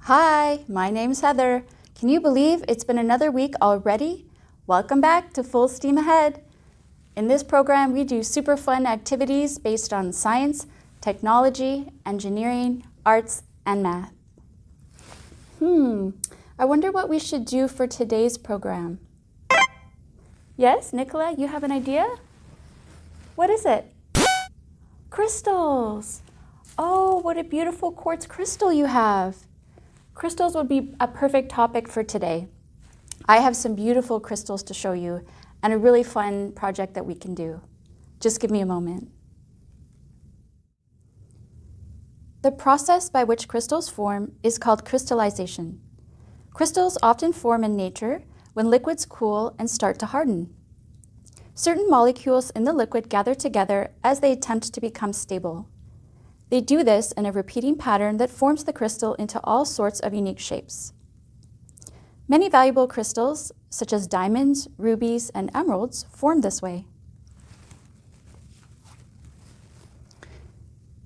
Hi, my name's Heather. Can you believe it's been another week already? Welcome back to Full Steam Ahead. In this program, we do super fun activities based on science, technology, engineering, arts, and math. I wonder what we should do for today's program. Yes, Nicola, you have an idea? What is it? Crystals. Oh, what a beautiful quartz crystal you have. Crystals would be a perfect topic for today. I have some beautiful crystals to show you and a really fun project that we can do. Just give me a moment. The process by which crystals form is called crystallization. Crystals often form in nature when liquids cool and start to harden. Certain molecules in the liquid gather together as they attempt to become stable. They do this in a repeating pattern that forms the crystal into all sorts of unique shapes. Many valuable crystals, such as diamonds, rubies, and emeralds, form this way.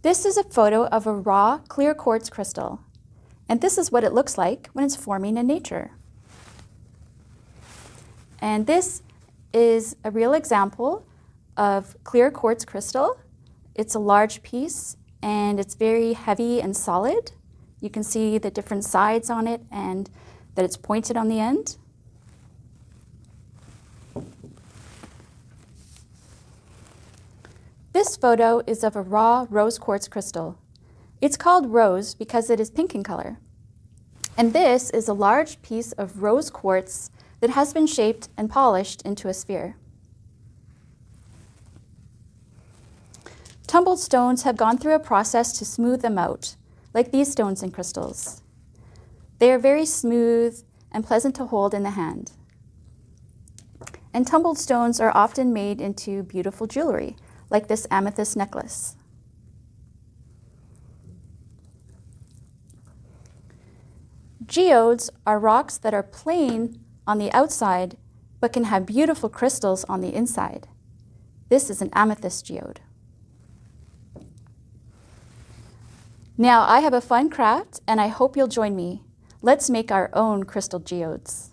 This is a photo of a raw, clear quartz crystal, and this is what it looks like when it's forming in nature. And this is a real example of clear quartz crystal. It's a large piece, and it's very heavy and solid. You can see the different sides on it and that it's pointed on the end. This photo is of a raw rose quartz crystal. It's called rose because it is pink in color. And this is a large piece of rose quartz that has been shaped and polished into a sphere. Tumbled stones have gone through a process to smooth them out, like these stones and crystals. They are very smooth and pleasant to hold in the hand. And tumbled stones are often made into beautiful jewelry, like this amethyst necklace. Geodes are rocks that are plain on the outside, but can have beautiful crystals on the inside. This is an amethyst geode. Now I have a fun craft, and I hope you'll join me. Let's make our own crystal geodes.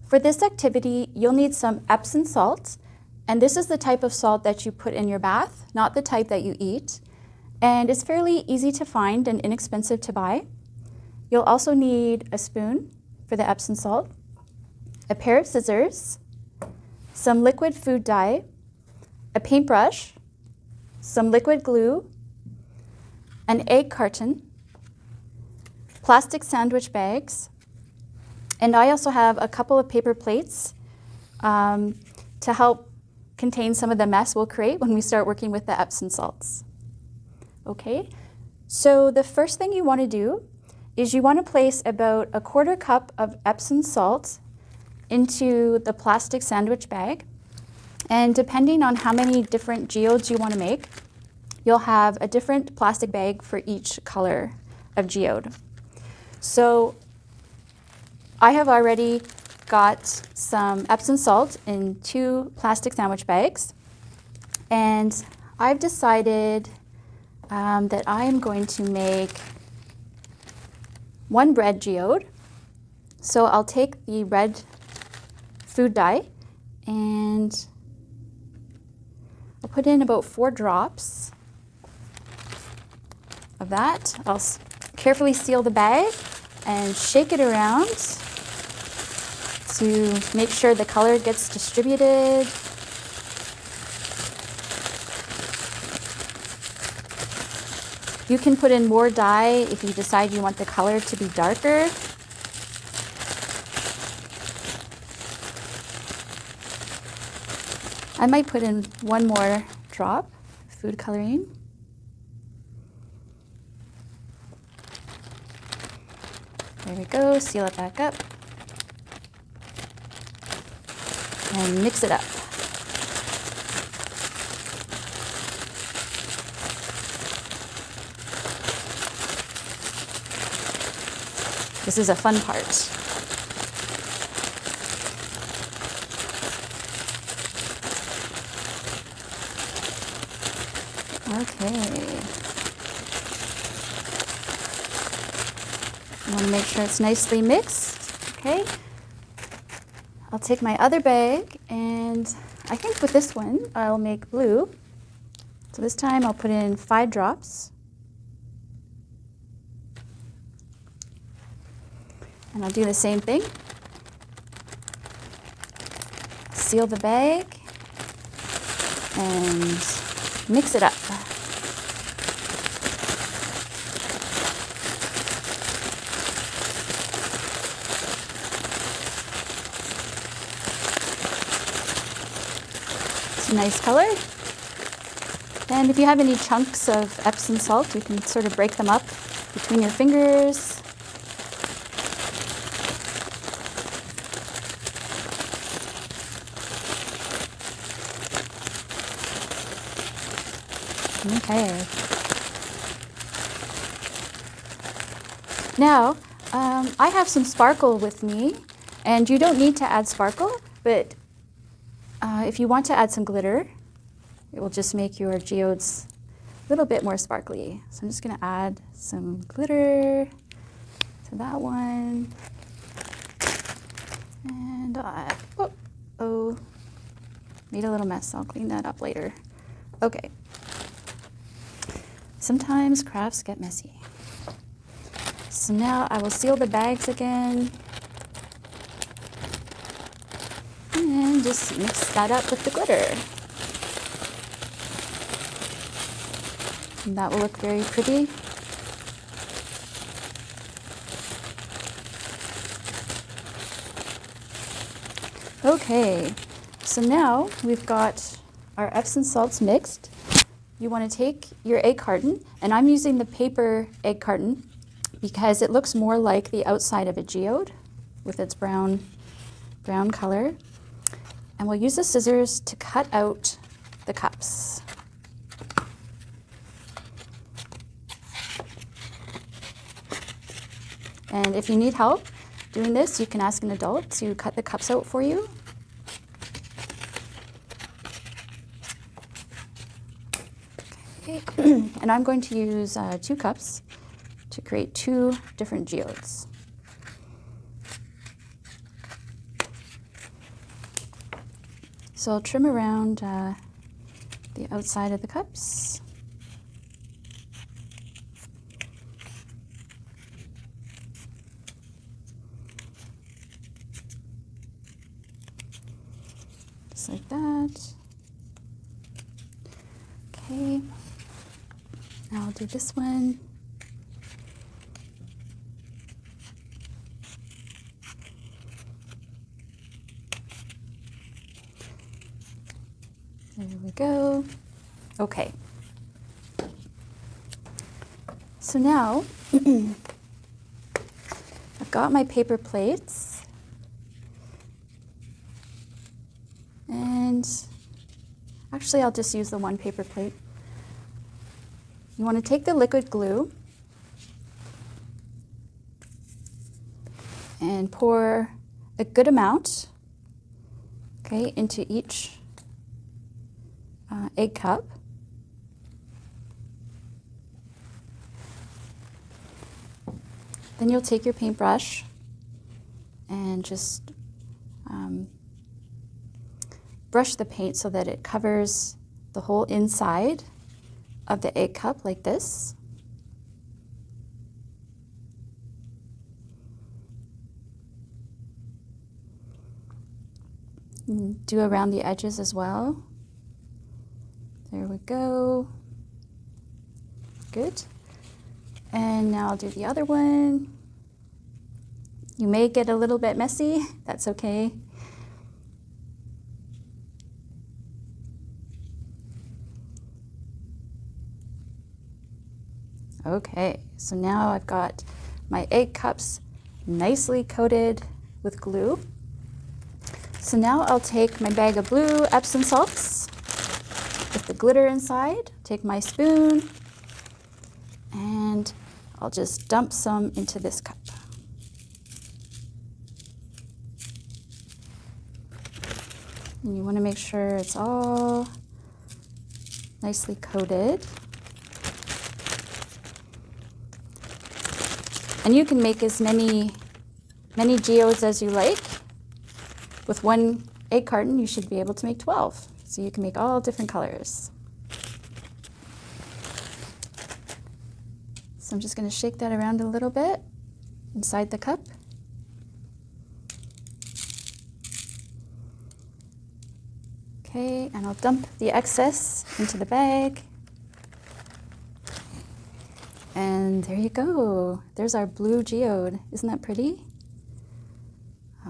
For this activity, you'll need some Epsom salt, and this is the type of salt that you put in your bath, not the type that you eat. And it's fairly easy to find and inexpensive to buy. You'll also need a spoon for the Epsom salt, a pair of scissors, some liquid food dye, a paintbrush, some liquid glue, an egg carton, plastic sandwich bags, and I also have a couple of paper plates to help contain some of the mess we'll create when we start working with the Epsom salts. Okay, so the first thing you want to do is you want to place about 1/4 cup of Epsom salt into the plastic sandwich bag, and depending on how many different geodes you want to make, you'll have a different plastic bag for each color of geode. So I have already got some Epsom salt in 2 plastic sandwich bags, and I've decided that I am going to make 1 red geode. So I'll take the red food dye and I'll put in about 4 drops of that. I'll carefully seal the bag and shake it around to make sure the color gets distributed. You can put in more dye if you decide you want the color to be darker. I might put in 1 more drop food coloring. There we go, seal it back up and mix it up. This is a fun part. Okay. You want to make sure it's nicely mixed. Okay. I'll take my other bag, and I think with this one I'll make blue. So this time I'll put in 5 drops. And I'll do the same thing. Seal the bag and mix it up. It's a nice color. And if you have any chunks of Epsom salt, you can sort of break them up between your fingers. Okay. Now, I have some sparkle with me, and you don't need to add sparkle, but if you want to add some glitter, it will just make your geodes a little bit more sparkly. So I'm just going to add some glitter to that one. And oh, made a little mess. I'll clean that up later. Okay. Sometimes crafts get messy. So now I will seal the bags again. And just mix that up with the glitter. And that will look very pretty. Okay, so now we've got our Epsom salts mixed. You want to take your egg carton, and I'm using the paper egg carton because it looks more like the outside of a geode with its brown color. And we'll use the scissors to cut out the cups. And if you need help doing this, you can ask an adult to cut the cups out for you. Okay. And I'm going to use 2 cups to create 2 different geodes. So I'll trim around the outside of the cups. Just like that. Okay. Now I'll do this one. There we go. Okay. So now I've got my paper plates, and actually I'll just use the one paper plate. You want to take the liquid glue and pour a good amount, okay, into each egg cup. Then you'll take your paintbrush and just brush the paint so that it covers the whole inside of the egg cup like this. And do around the edges as well. There we go. Good. And now I'll do the other one. You may get a little bit messy. That's okay. Okay, so now I've got my egg cups nicely coated with glue. So now I'll take my bag of blue Epsom salts with the glitter inside, take my spoon, and I'll just dump some into this cup. And you want to make sure it's all nicely coated. And you can make as many geodes as you like. With one egg carton, you should be able to make 12. So you can make all different colors. So I'm just going to shake that around a little bit inside the cup. Okay, and I'll dump the excess into the bag. And there you go. There's our blue geode. Isn't that pretty?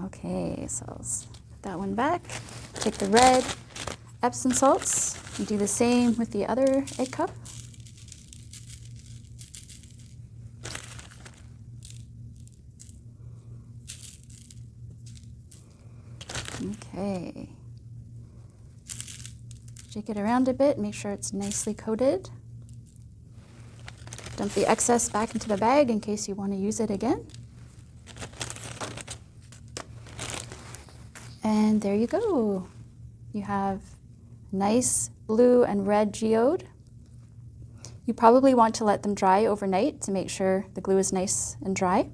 Okay, so I'll put that one back. Take the red Epsom salts and do the same with the other egg cup. Okay. Shake it around a bit, make sure it's nicely coated. Dump the excess back into the bag in case you want to use it again. And there you go. You have nice blue and red geode. You probably want to let them dry overnight to make sure the glue is nice and dry.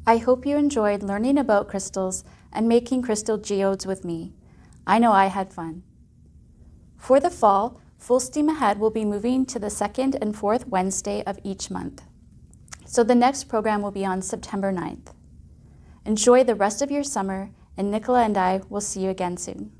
I hope you enjoyed learning about crystals and making crystal geodes with me. I know I had fun. For the fall, Full Steam Ahead will be moving to the second and fourth Wednesday of each month. So the next program will be on September 9th. Enjoy the rest of your summer, and Nicola and I will see you again soon.